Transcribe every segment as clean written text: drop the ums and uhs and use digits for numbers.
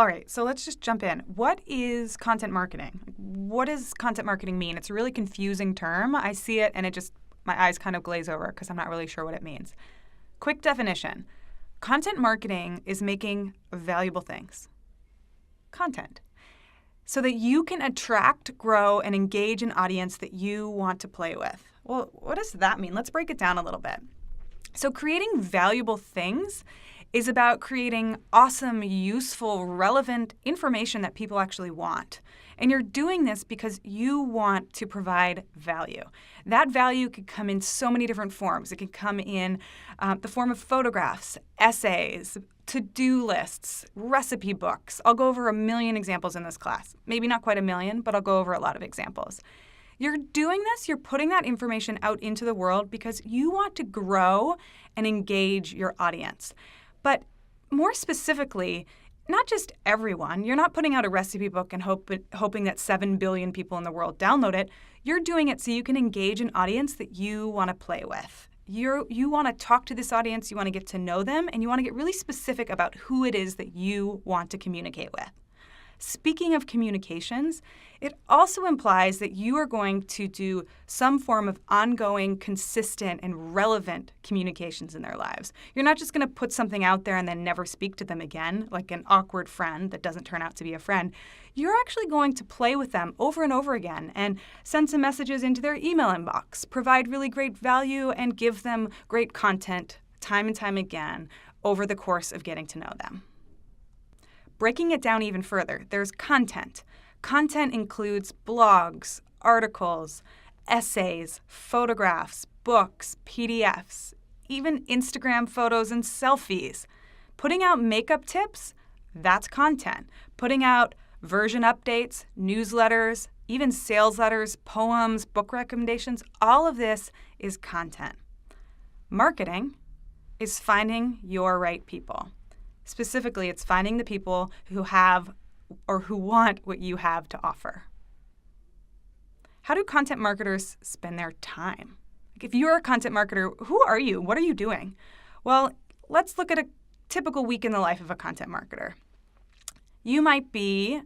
All right, so let's just jump in. What is content marketing? What does content marketing mean? It's a really confusing term. I see it and my eyes kind of glaze over because I'm not really sure what it means. Quick definition. Content marketing is making valuable things. Content. So that you can attract, grow, and engage an audience that you want to play with. Well, what does that mean? Let's break it down a little bit. So creating valuable things is about creating awesome, useful, relevant information that people actually want. And you're doing this because you want to provide value. That value could come in so many different forms. It can come in the form of photographs, essays, to-do lists, recipe books. I'll go over 1 million examples in this class. Maybe not quite 1 million, but I'll go over a lot of examples. You're doing this, you're putting that information out into the world because you want to grow and engage your audience. But more specifically, not just everyone. You're not putting out a recipe book and hoping that 7 billion people in the world download it. You're doing it so you can engage an audience that you want to play with. You want to talk to this audience, you want to get to know them, and you want to get really specific about who it is that you want to communicate with. Speaking of communications, it also implies that you are going to do some form of ongoing, consistent, and relevant communications in their lives. You're not just going to put something out there and then never speak to them again, like an awkward friend that doesn't turn out to be a friend. You're actually going to play with them over and over again and send some messages into their email inbox, provide really great value, and give them great content time and time again over the course of getting to know them. Breaking it down even further, there's content. Content includes blogs, articles, essays, photographs, books, PDFs, even Instagram photos and selfies. Putting out makeup tips, that's content. Putting out version updates, newsletters, even sales letters, poems, book recommendations, all of this is content. Marketing is finding your right people. Specifically, it's finding the people who have or who want what you have to offer. How do content marketers spend their time? If you're a content marketer, who are you? What are you doing? Well, let's look at a typical week in the life of a content marketer. You might be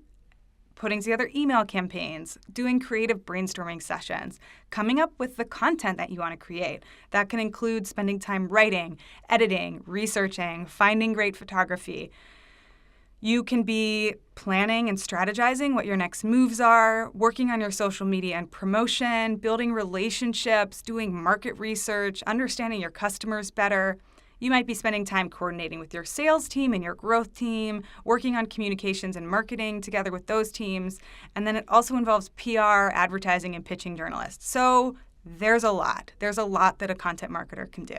putting together email campaigns, doing creative brainstorming sessions, coming up with the content that you want to create. That can include spending time writing, editing, researching, finding great photography. You can be planning and strategizing what your next moves are, working on your social media and promotion, building relationships, doing market research, understanding your customers better. You might be spending time coordinating with your sales team and your growth team, working on communications and marketing together with those teams. And then it also involves PR, advertising, and pitching journalists. So there's a lot. There's a lot that a content marketer can do.